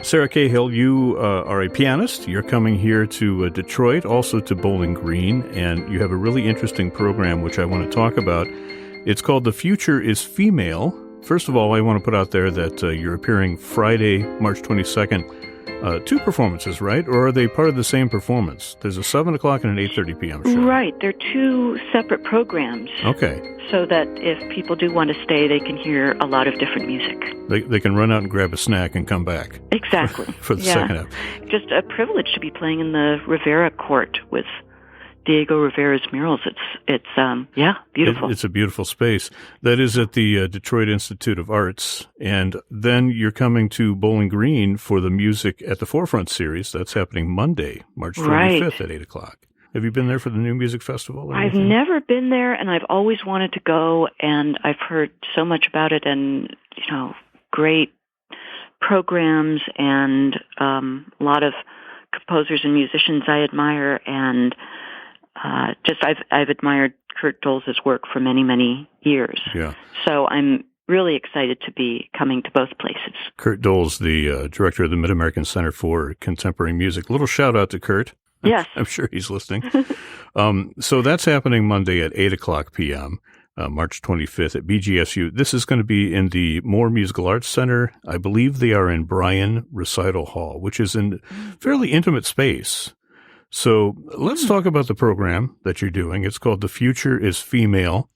Sarah Cahill, you are a pianist. You're coming here to Detroit, also to Bowling Green, and you have a really interesting program which I want to talk about. It's called The Future is Female. First of all, I want to put out there that you're appearing Friday, March 22nd. Two performances, right? Or are they part of the same performance? There's a 7 o'clock and an 8:30 p.m. show. Right. They're two separate programs. Okay. So that if people do want to stay, they can hear a lot of different music. They can run out and grab a snack and come back. Exactly. For the second half. Just a privilege to be playing in the Rivera Court with Diego Rivera's murals. It's beautiful. It's a beautiful space. That is at the Detroit Institute of Arts. And then you're coming to Bowling Green for the Music at the Forefront series. That's happening Monday, March 25th at 8 o'clock. Have you been there for the New Music Festival? I've never been there, and I've always wanted to go, and I've heard so much about it, and, great programs and a lot of composers and musicians I admire, and I've admired Kurt Doles' work for many, many years. Yeah. So I'm really excited to be coming to both places. Kurt Doles, the director of the Mid-American Center for Contemporary Music. Little shout out to Kurt. Yes. I'm sure he's listening. So that's happening Monday at 8 o'clock p.m., March 25th at BGSU. This is going to be in the Moore Musical Arts Center. I believe they are in Bryan Recital Hall, which is in fairly intimate space. So let's talk about the program that you're doing. It's called The Future is Female.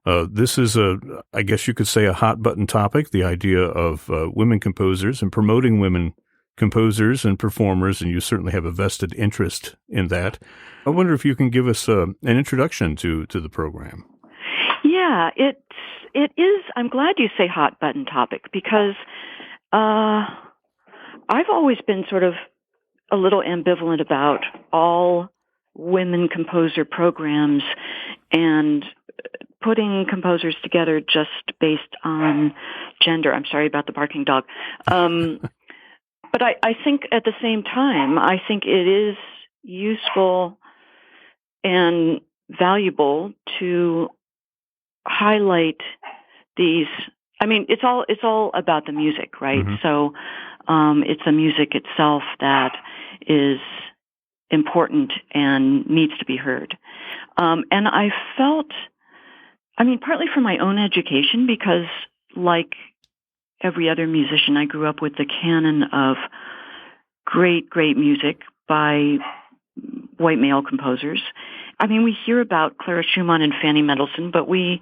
This is I guess you could say, a hot button topic, the idea of women composers and promoting women composers and performers, and you certainly have a vested interest in that. I wonder if you can give us an introduction to the program. Yeah, it is. I'm glad you say hot button topic, because I've always been sort of a little ambivalent about all women composer programs and putting composers together just based on gender. I'm sorry about the barking dog. But I think at the same time, I think it is useful and valuable to highlight these. I mean, it's all about the music, right? Mm-hmm. So it's the music itself that is important and needs to be heard. And I felt, partly for my own education, because like every other musician, I grew up with the canon of great, great music by white male composers. We hear about Clara Schumann and Fanny Mendelssohn, but when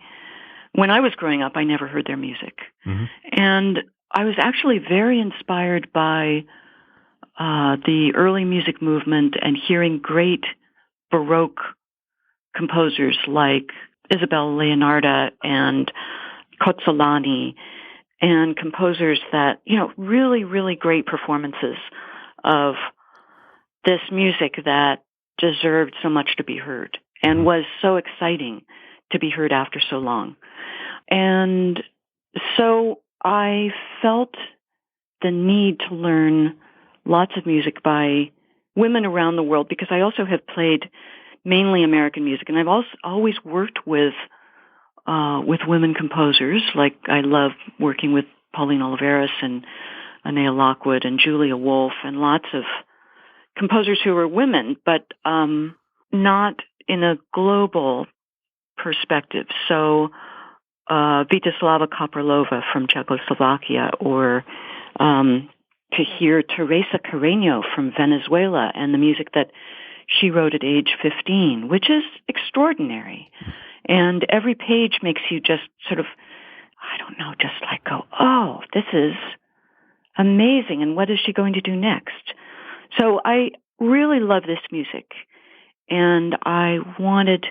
I was growing up, I never heard their music. Mm-hmm. And I was actually very inspired by the early music movement and hearing great Baroque composers like Isabel Leonarda and Cozzolani, and composers that, really, really great performances of this music that deserved so much to be heard and was so exciting to be heard after so long. And so I felt the need to learn lots of music by women around the world, because I also have played mainly American music, and I've also always worked with women composers. Like, I love working with Pauline Oliveras and Anea Lockwood and Julia Wolf and lots of composers who are women, but not in a global perspective. So Vitislava Koprolova from Czechoslovakia, or to hear Teresa Carreño from Venezuela and the music that she wrote at age 15, which is extraordinary. And every page makes you just sort of, just like go, oh, this is amazing. And what is she going to do next? So I really love this music. And I wanted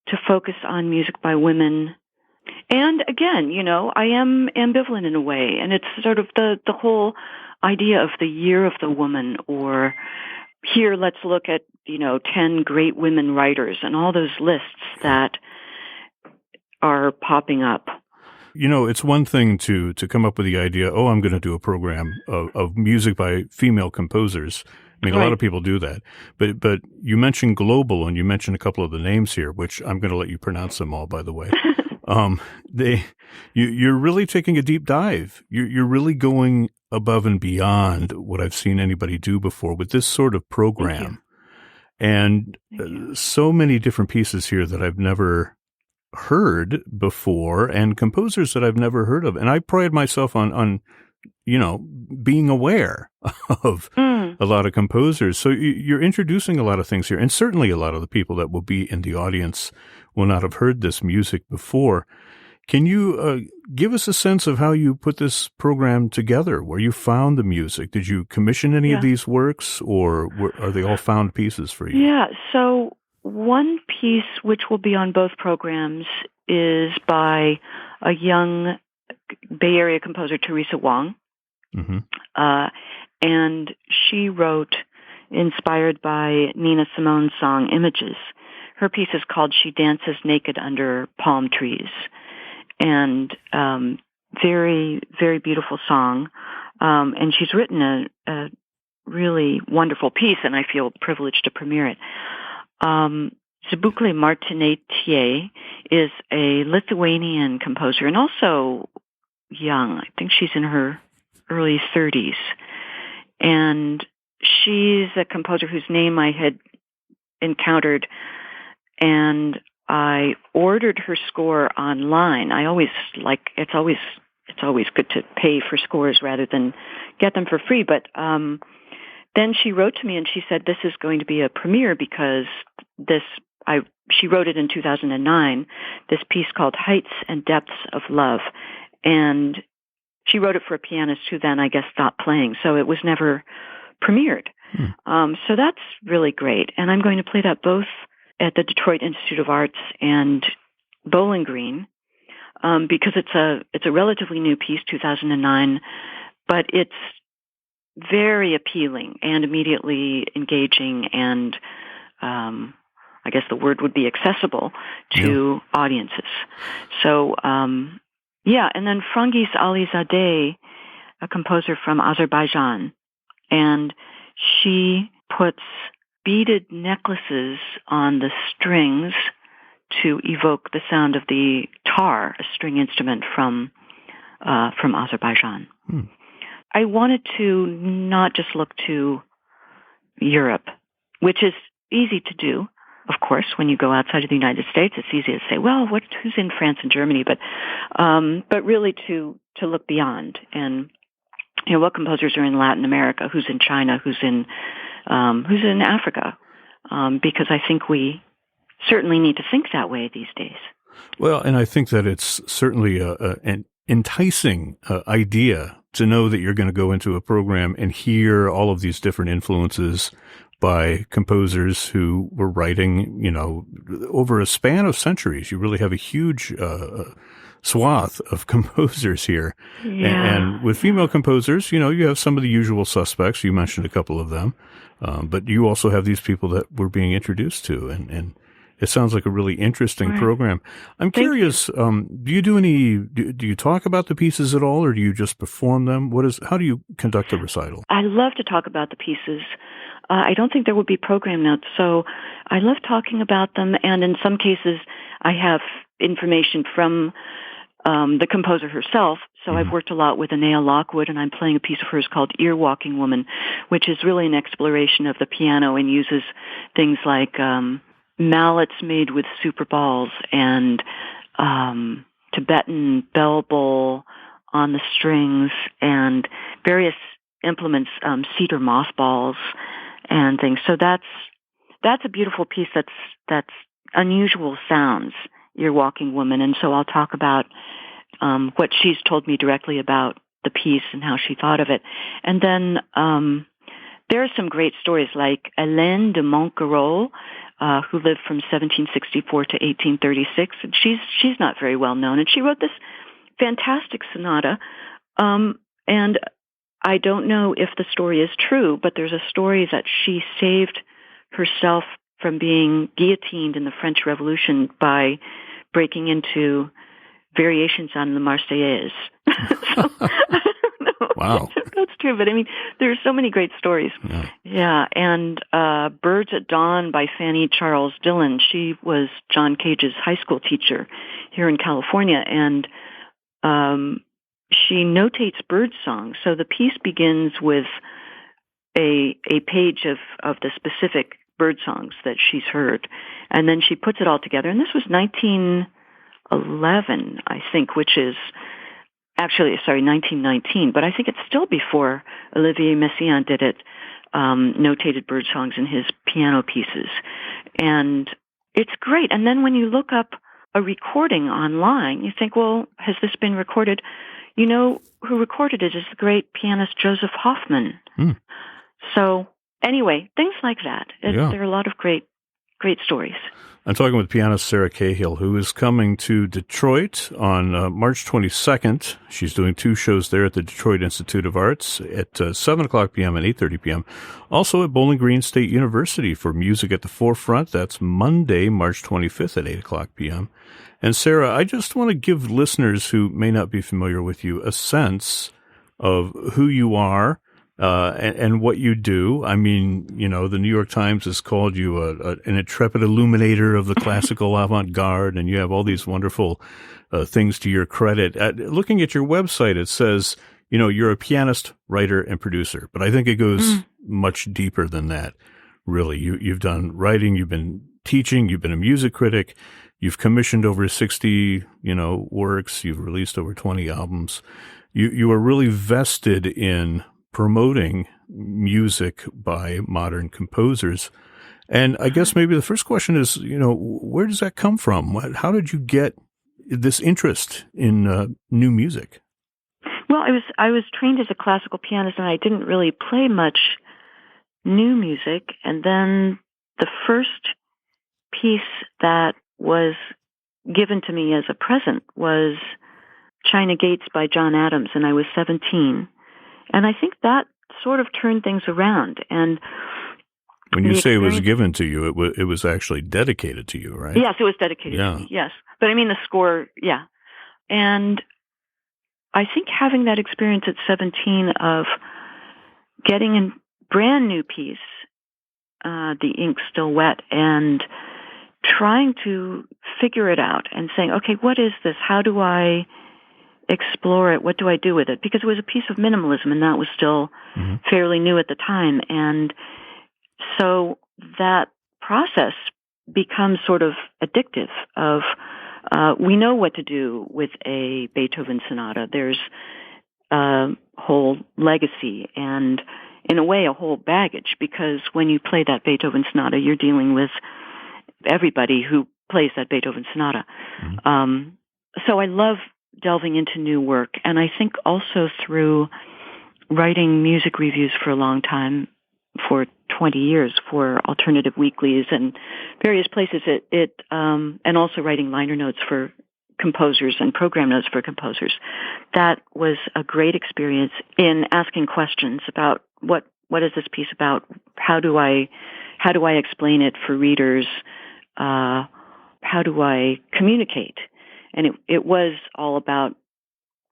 to focus on music by women. And again, I am ambivalent in a way. And it's sort of the whole idea of the Year of the Woman, or here, let's look at, 10 great women writers and all those lists that are popping up. It's one thing to come up with the idea, I'm going to do a program of music by female composers. A lot of people do that. But you mentioned global, and you mentioned a couple of the names here, which I'm going to let you pronounce them all, by the way. Um, they, you're really taking a deep dive. You're really going above and beyond what I've seen anybody do before with this sort of Thank you. program. And Thank you. so many different pieces here that I've never heard before, and composers that I've never heard of. And I pride myself on being aware of Mm. a lot of composers. So you're introducing a lot of things here. And certainly a lot of the people that will be in the audience will not have heard this music before. Can you give us a sense of how you put this program together, where you found the music? Did you commission any of Yeah. these works, or are they all found pieces for you? Yeah. So one piece which will be on both programs is by a young Bay Area composer, Teresa Wong. Mm-hmm. And she wrote, inspired by Nina Simone's song Images. Her piece is called She Dances Naked Under Palm Trees. And very, very beautiful song. And she's written a really wonderful piece, and I feel privileged to premiere it. Zebukle Martinetier is a Lithuanian composer and also young. I think she's in her early 30s. And she's a composer whose name I had encountered, and I ordered her score online. It's always good to pay for scores rather than get them for free. But then she wrote to me and she said, this is going to be a premiere because she wrote it in 2009, this piece called Heights and Depths of Love. And she wrote it for a pianist who then, I guess, stopped playing. So it was never premiered. So that's really great. And I'm going to play that both at the Detroit Institute of Arts and Bowling Green, because it's a relatively new piece, 2009, but it's very appealing and immediately engaging and I guess the word would be accessible to audiences. So, and then Frangis Alizadeh, a composer from Azerbaijan, and she puts beaded necklaces on the strings to evoke the sound of the tar, a string instrument from Azerbaijan. I wanted to not just look to Europe, which is easy to do. Of course, when you go outside of the United States, it's easy to say, well, who's in France and Germany? But really to look beyond and, what composers are in Latin America, who's in China, who's in Africa, because I think we certainly need to think that way these days. Well, and I think that it's certainly an enticing idea to know that you're going to go into a program and hear all of these different influences by composers who were writing, over a span of centuries. You really have a huge swath of composers here. Yeah. And with female composers, you have some of the usual suspects. You mentioned a couple of them. But you also have these people that we're being introduced to. And it sounds like a really interesting program. I'm curious, do you do you talk about the pieces at all, or do you just perform them? How do you conduct a recital? I love to talk about the pieces. I don't think there would be program notes, so I love talking about them. And in some cases, I have information from the composer herself. So I've worked a lot with Anea Lockwood, and I'm playing a piece of hers called Ear-Walking Woman, which is really an exploration of the piano and uses things like mallets made with super balls and Tibetan bell bowl on the strings and various implements, cedar moss balls and things. So that's a beautiful piece. That's unusual sounds, Ear-Walking Woman. And so I'll talk about what she's told me directly about the piece and how she thought of it. And then there are some great stories like Hélène de Montgerol, who lived from 1764 to 1836. And she's not very well known. And she wrote this fantastic sonata. And I don't know if the story is true, but there's a story that she saved herself from being guillotined in the French Revolution by breaking into variations on the Marseillaise. So, I don't know Wow. if that's true, but I mean, there's so many great stories. Yeah, and Birds at Dawn by Fannie Charles Dillon. She was John Cage's high school teacher here in California, and she notates bird songs. So the piece begins with a page of the specific bird songs that she's heard, and then she puts it all together. And this was 1911, I think, which is actually, 1919, but I think it's still before Olivier Messiaen did it, notated bird songs in his piano pieces. And it's great. And then when you look up a recording online, you think, well, has this been recorded? You know who recorded it is the great pianist Joseph Hoffman. So anyway, things like that. There are a lot of great stories. I'm talking with pianist Sarah Cahill, who is coming to Detroit on March 22nd. She's doing 2 shows there at the Detroit Institute of Arts at 7 o'clock p.m. and 8:30 p.m. Also at Bowling Green State University for Music at the Forefront. That's Monday, March 25th at 8 o'clock p.m. And Sarah, I just want to give listeners who may not be familiar with you a sense of who you are, and what you do. I mean, you know, the New York Times has called you an intrepid illuminator of the classical avant-garde, and you have all these wonderful things to your credit. Looking at your website, it says, you know, you're a pianist, writer, and producer. But I think it goes much deeper than that, really. You've done writing, you've been teaching, you've been a music critic, you've commissioned over 60, works, you've released over 20 albums. You are really vested in promoting music by modern composers. And I guess maybe the first question is, where does that come from? How did you get this interest in new music? Well, I was trained as a classical pianist, and I didn't really play much new music. And then the first piece that was given to me as a present was China Gates by John Adams, and I was 17. And I think that sort of turned things around. And when you say it was given to you, it was actually dedicated to you, right? Yes, it was dedicated to me, yes. But I mean the score, yeah. And I think having that experience at 17 of getting a brand new piece, the ink's still wet, and trying to figure it out and saying, okay, what is this? How do I explore it? What do I do with it? Because it was a piece of minimalism, and that was still fairly new at the time. And so that process becomes sort of addictive of, we know what to do with a Beethoven sonata. There's a whole legacy and, in a way, a whole baggage, because when you play that Beethoven sonata, you're dealing with everybody who plays that Beethoven sonata. So I love delving into new work. And I think also through writing music reviews for a long time, for 20 years, for alternative weeklies and various places, and also writing liner notes for composers and program notes for composers. That was a great experience in asking questions about what is this piece about? How do I explain it for readers? How do I communicate? And it was all about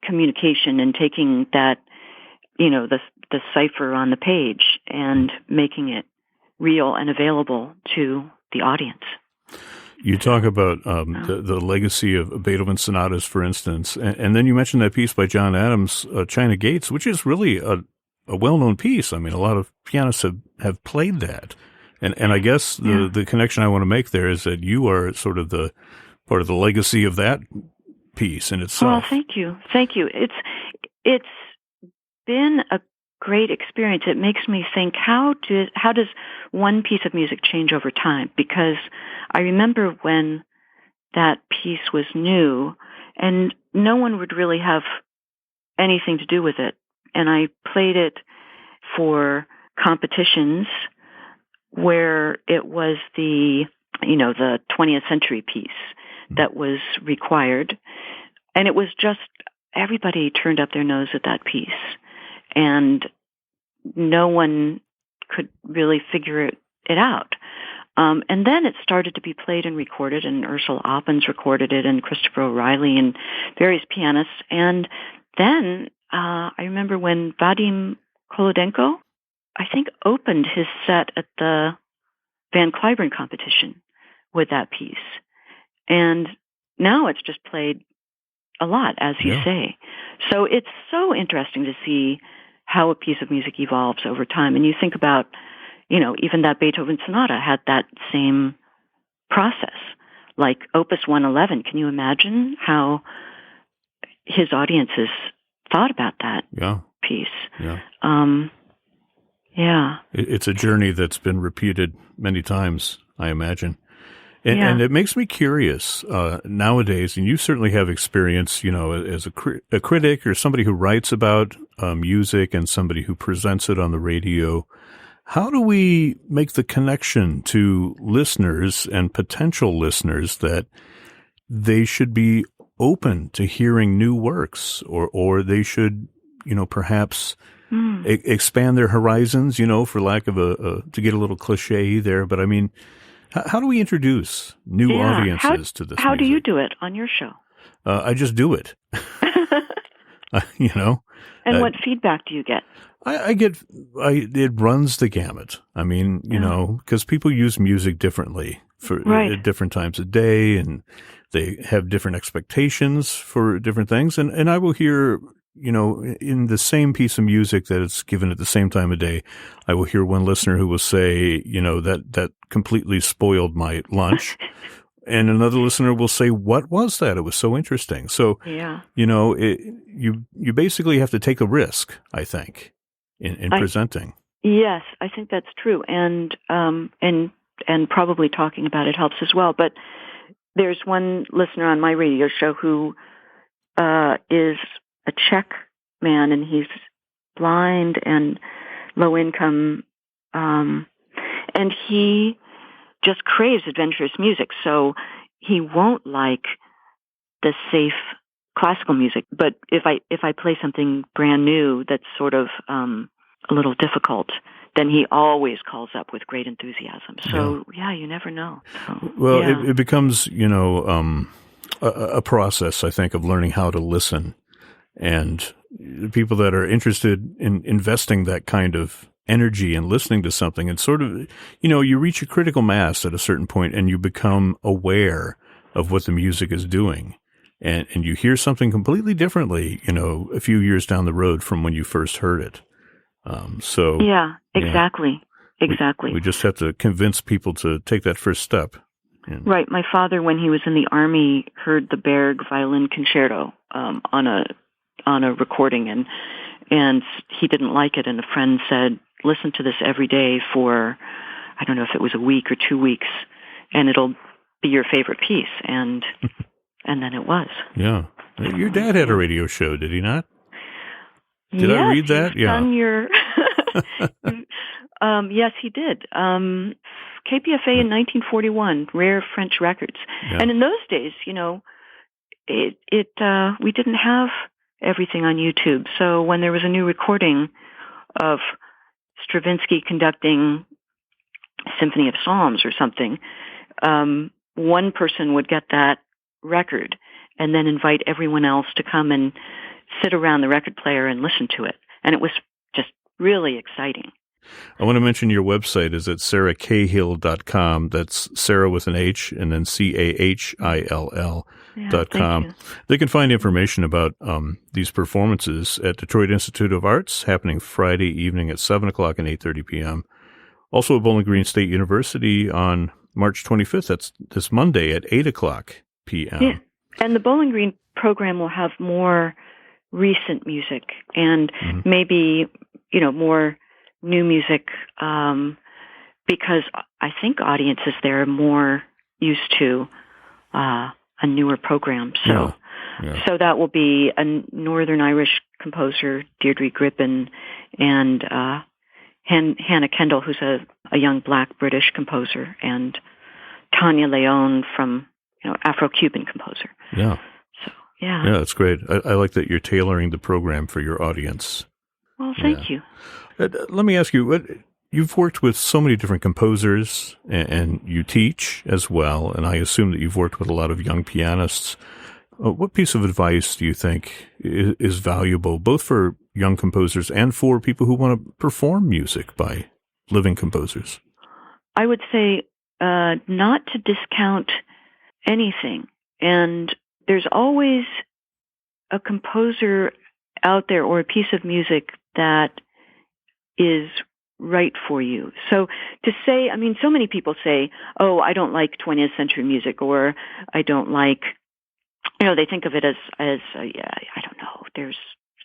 communication and taking that, the cipher on the page and making it real and available to the audience. You talk about the legacy of Beethoven sonatas, for instance, and then you mentioned that piece by John Adams, China Gates, which is really a well-known piece. I mean, a lot of pianists have played that. And I guess the connection I want to make there is that you are sort of the part of the legacy of that piece in itself. Well, thank you. It's been a great experience. It makes me think, how does one piece of music change over time? Because I remember when that piece was new, and no one would really have anything to do with it. And I played it for competitions where it was the 20th century piece that was required. And it was just, everybody turned up their nose at that piece. And no one could really figure it out. And then it started to be played and recorded, and Ursula Oppens recorded it, and Christopher O'Reilly, and various pianists. And then I remember when Vadim Kolodenko, I think, opened his set at the Van Cliburn competition with that piece. And now it's just played a lot, as you say. So it's so interesting to see how a piece of music evolves over time. And you think about, even that Beethoven sonata had that same process. Like Opus 111, can you imagine how his audiences thought about that piece? Yeah. It's a journey that's been repeated many times, I imagine. And it makes me curious nowadays, and you certainly have experience, as a critic or somebody who writes about music and somebody who presents it on the radio. How do we make the connection to listeners and potential listeners that they should be open to hearing new works, or they should, perhaps expand their horizons, for lack of to get a little cliche there. But I mean, how do we introduce new audiences to this How do music? you do it on your show? I just do it. And what feedback do you get? It runs the gamut. I mean, because people use music differently at different times of day, and they have different expectations for different things. And I will hear, in the same piece of music that it's given at the same time of day, I will hear one listener who will say, that completely spoiled my lunch. And another listener will say, "What was that? It was so interesting." So, you basically have to take a risk, I think, in presenting. Yes, I think that's true, and probably talking about it helps as well. But there's one listener on my radio show who is a Czech man, and he's blind and low income, and he just craves adventurous music. So he won't like the safe classical music. But if I play something brand new that's sort of a little difficult, then he always calls up with great enthusiasm. So you never know. So, well, it becomes a process, I think, of learning how to listen, and people that are interested in investing that kind of energy and listening to something, and sort of, you reach a critical mass at a certain point, and you become aware of what the music is doing, and you hear something completely differently, a few years down the road from when you first heard it. Exactly. We just have to convince people to take that first step. Right. My father, when he was in the Army, heard the Berg Violin Concerto on a recording, and he didn't like it, and a friend said, "Listen to this every day for, I don't know if it was a week or 2 weeks, and it'll be your favorite piece." And then it was. Yeah. Your dad had a radio show, did he not? Did I read that? Yes, he did. KPFA in 1941, Rare French Records. Yeah. And in those days, we didn't have everything on YouTube. So when there was a new recording of Stravinsky conducting Symphony of Psalms or something, one person would get that record and then invite everyone else to come and sit around the record player and listen to it. And it was just really exciting. I want to mention your website is at sarahcahill.com. That's Sarah with an H and then CAHILL.com. They can find information about these performances at Detroit Institute of Arts, happening Friday evening at 7 o'clock and 8:30 p.m. Also at Bowling Green State University on March 25th. That's this Monday at 8 o'clock p.m. Yeah. And the Bowling Green program will have more recent music and maybe, more new music, because I think audiences there are more used to a newer program. So that will be a Northern Irish composer, Deirdre Gribbin, and Hannah Kendall, who's a young Black British composer, and Tanya Leon from Afro-Cuban composer. Yeah. So yeah, that's great. I like that you're tailoring the program for your audience. Well, thank you. Let me ask you, you've worked with so many different composers, and you teach as well, and I assume that you've worked with a lot of young pianists. What piece of advice do you think is valuable, both for young composers and for people who want to perform music by living composers? I would say not to discount anything. And there's always a composer out there or a piece of music that is right for you. So to say, I mean, so many people say, oh, I don't like 20th century music, or I don't like, they think of it as I don't know,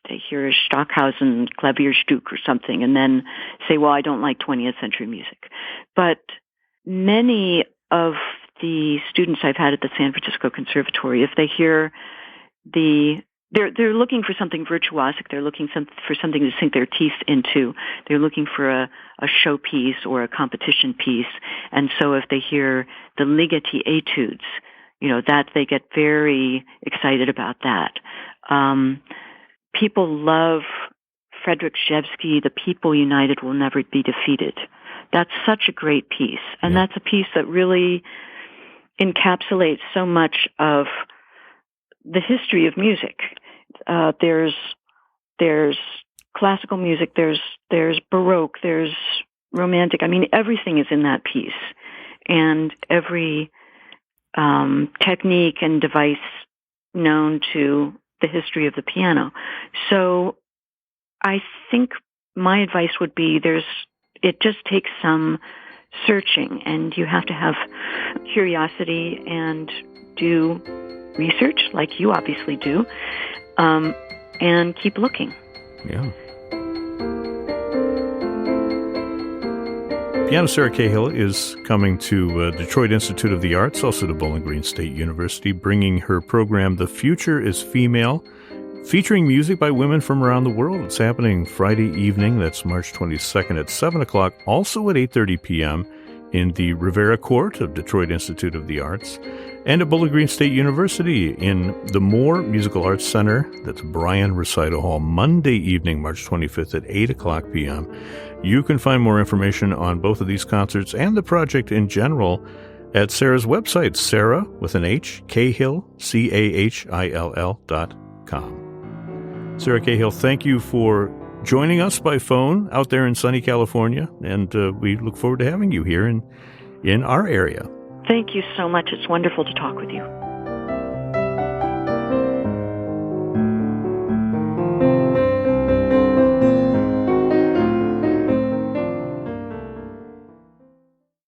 they hear Stockhausen Klavierstück or something, and then say, well, I don't like 20th century music. But many of the students I've had at the San Francisco Conservatory, if they hear they're looking for something virtuosic. They're looking for something to sink their teeth into. They're looking for a showpiece or a competition piece. And so if they hear the Ligeti etudes, that they get very excited about that. People love Frederick Rzewski, The People United Will Never Be Defeated. That's such a great piece. And that's a piece that really encapsulates so much of the history of music. There's classical music, there's Baroque, there's Romantic. I mean, everything is in that piece. And every technique and device known to the history of the piano. So I think my advice would be it just takes some searching, and you have to have curiosity and do research, like you obviously do, and keep looking. Yeah. Pianist Sarah Cahill is coming to Detroit Institute of the Arts, also to Bowling Green State University, bringing her program, The Future is Female, featuring music by women from around the world. It's happening Friday evening, that's March 22nd at 7 o'clock, also at 8:30 p.m. in the Rivera Court of Detroit Institute of the Arts, and at Bowling Green State University in the Moore Musical Arts Center. That's Bryan Recital Hall, Monday evening, March 25th at 8 o'clock p.m. You can find more information on both of these concerts and the project in general at Sarah's website, Sarah, with an H, Cahill, CAHILL.com. Sarah Cahill, thank you for joining us by phone out there in sunny California, and we look forward to having you here in our area. Thank you so much. It's wonderful to talk with you.